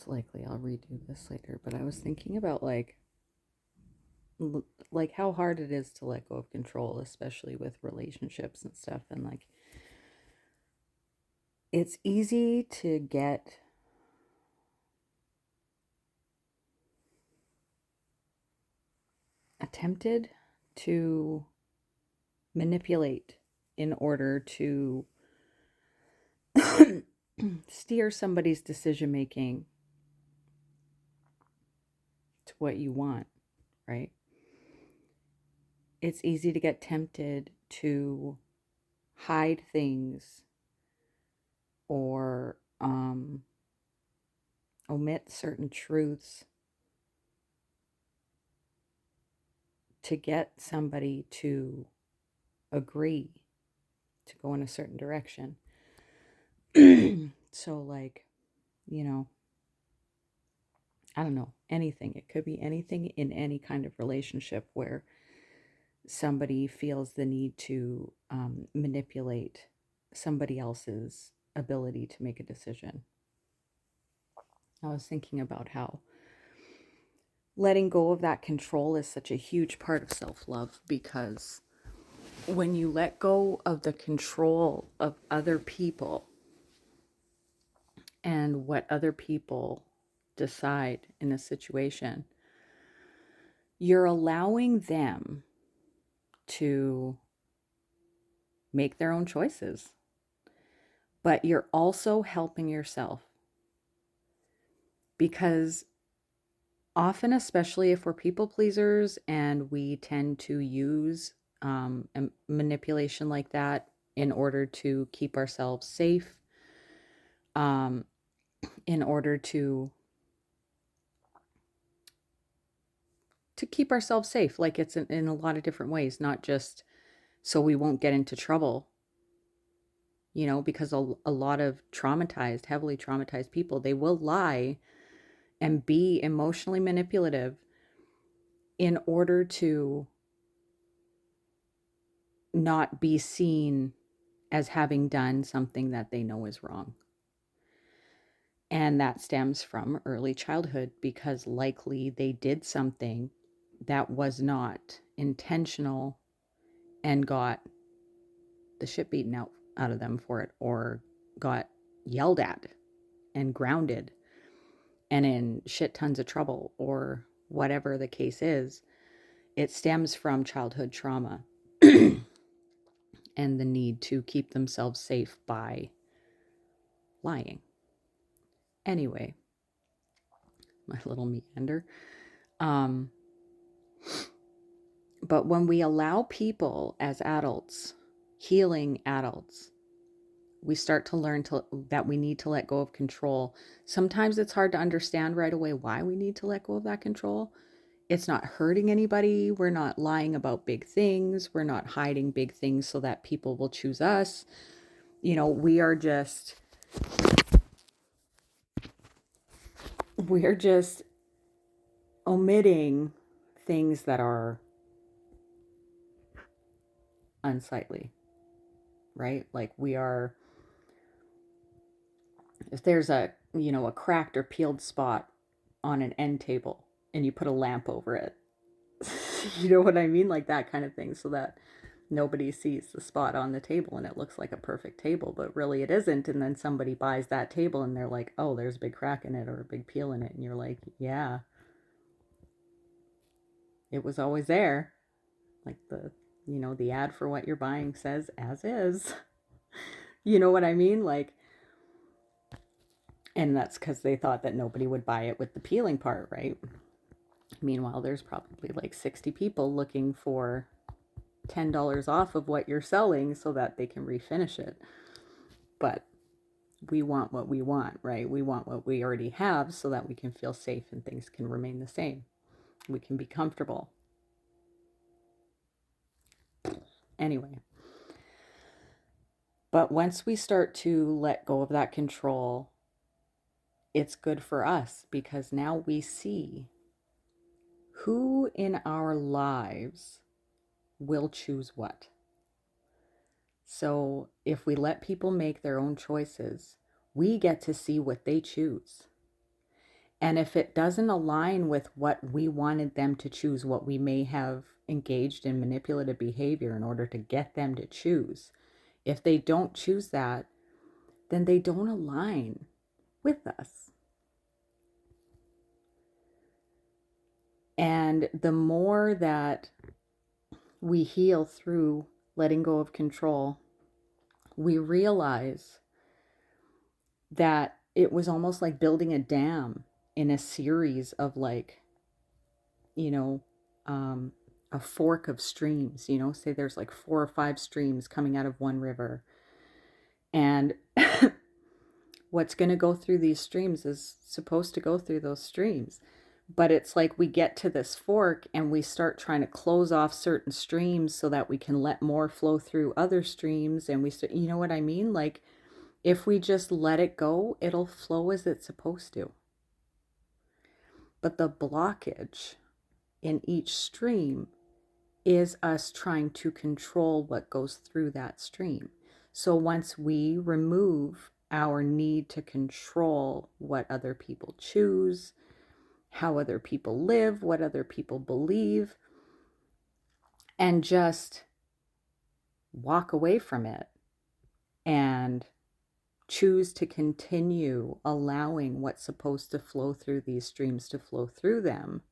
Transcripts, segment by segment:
most likely I'll redo this later, but I was thinking about like how hard it is to let go of control, especially with relationships and stuff. And like, it's easy to get attempted to manipulate in order to steer somebody's decision making to what you want, right? It's easy to get tempted to hide things or omit certain truths to get somebody to agree to go in a certain direction. So, like, you know, I don't know, anything. It could be anything in any kind of relationship where somebody feels the need to manipulate somebody else's ability to make a decision. I was thinking about how letting go of that control is such a huge part of self-love, because when you let go of the control of other people and what other people decide in a situation, you're allowing them to make their own choices, but you're also helping yourself, because often, especially if we're people pleasers and we tend to use manipulation like that in order to keep ourselves safe, um, in order to keep ourselves safe, like it's in a lot of different ways, not just so we won't get into trouble, because a lot of heavily traumatized people, they will lie and be emotionally manipulative in order to not be seen as having done something that they know is wrong. And that stems from early childhood, because likely they did something that was not intentional and got the shit beaten out of them for it, or got yelled at and grounded and in shit tons of trouble, or whatever the case is. It stems from childhood trauma and the need to keep themselves safe by lying. Anyway, my little meander. But when we allow people as adults, healing adults, we start to learn that we need to let go of control. Sometimes it's hard to understand right away why we need to let go of that control. It's not hurting anybody. We're not lying about big things. We're not hiding big things so that people will choose us. We're just omitting things that are unsightly, right? Like if there's a cracked or peeled spot on an end table and you put a lamp over it, you know what I mean? Like that kind of thing, so that nobody sees the spot on the table and it looks like a perfect table, but really it isn't. And then somebody buys that table and they're like, oh, there's a big crack in it or a big peel in it. And you're like, yeah, it was always there. Like the ad for what you're buying says as is. You know what I mean? Like, and that's because they thought that nobody would buy it with the peeling part, right? Meanwhile, there's probably like 60 people looking for $10 off of what you're selling so that they can refinish it. But we want what we want, right? We want what we already have so that we can feel safe and things can remain the same. We can be comfortable. Anyway. But once we start to let go of that control, it's good for us, because now we see who in our lives will choose what. So if we let people make their own choices, we get to see what they choose. And if it doesn't align with what we wanted them to choose, what we may have engaged in manipulative behavior in order to get them to choose, if they don't choose that, then they don't align with us. And the more that we heal through letting go of control, we realize that it was almost like building a dam in a series of, like, you know, a fork of streams, say there's like 4 or 5 streams coming out of one river. And what's going to go through these streams is supposed to go through those streams. But it's like we get to this fork and we start trying to close off certain streams so that we can let more flow through other streams. And you know what I mean? Like, if we just let it go, it'll flow as it's supposed to. But the blockage in each stream is us trying to control what goes through that stream. So once we remove our need to control what other people choose, how other people live, what other people believe, and just walk away from it and choose to continue allowing what's supposed to flow through these streams to flow through them,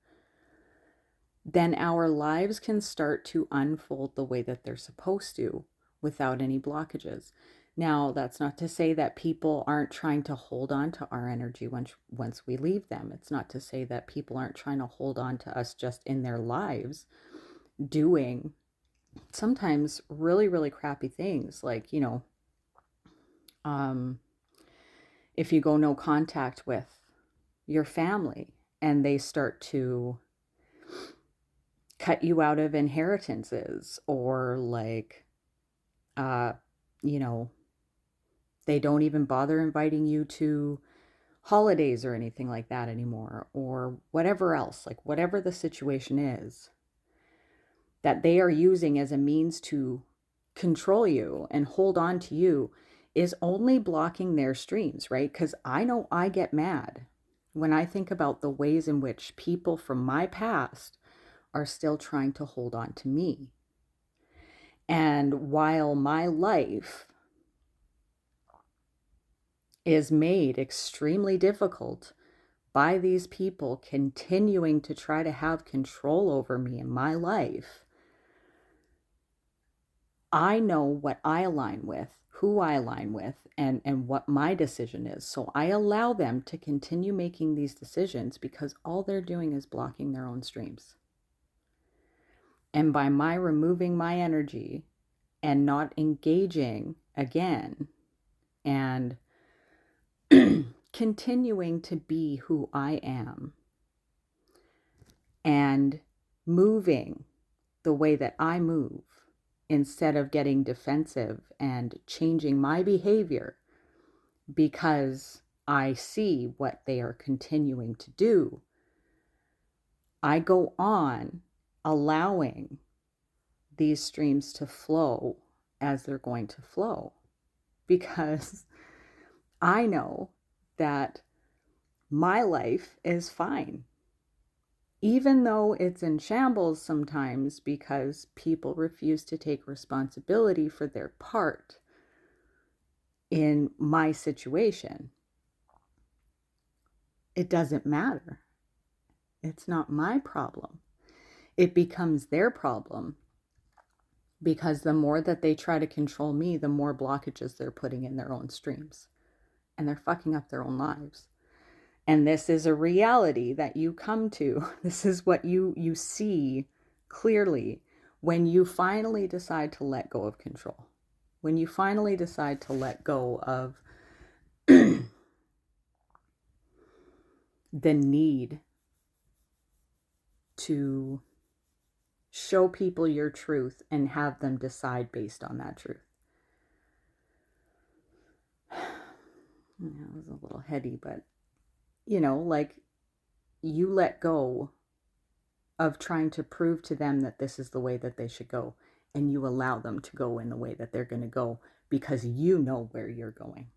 then our lives can start to unfold the way that they're supposed to without any blockages. Now, that's not to say that people aren't trying to hold on to our energy once we leave them. It's not to say that people aren't trying to hold on to us just in their lives, doing sometimes really, really crappy things. Like, if you go no contact with your family and they start to cut you out of inheritances, or like, they don't even bother inviting you to holidays or anything like that anymore, or whatever else, like whatever the situation is that they are using as a means to control you and hold on to you, is only blocking their streams, right? Because I know I get mad when I think about the ways in which people from my past are still trying to hold on to me. And while my life is made extremely difficult by these people continuing to try to have control over me in my life, I know what I align with, who I align with, and what my decision is. So I allow them to continue making these decisions because all they're doing is blocking their own streams. And by my removing my energy and not engaging again and continuing to be who I am and moving the way that I move, instead of getting defensive and changing my behavior because I see what they are continuing to do, I go on allowing these streams to flow as they're going to flow, because I know that my life is fine, even though it's in shambles sometimes because people refuse to take responsibility for their part in my situation. It doesn't matter. It's not my problem. It becomes their problem, because the more that they try to control me, the more blockages they're putting in their own streams, and they're fucking up their own lives. And this is a reality that you come to. This is what you see clearly when you finally decide to let go of control. When you finally decide to let go of the need to show people your truth and have them decide based on that truth. Yeah, it was a little heady, but like, you let go of trying to prove to them that this is the way that they should go, and you allow them to go in the way that they're going to go because you know where you're going.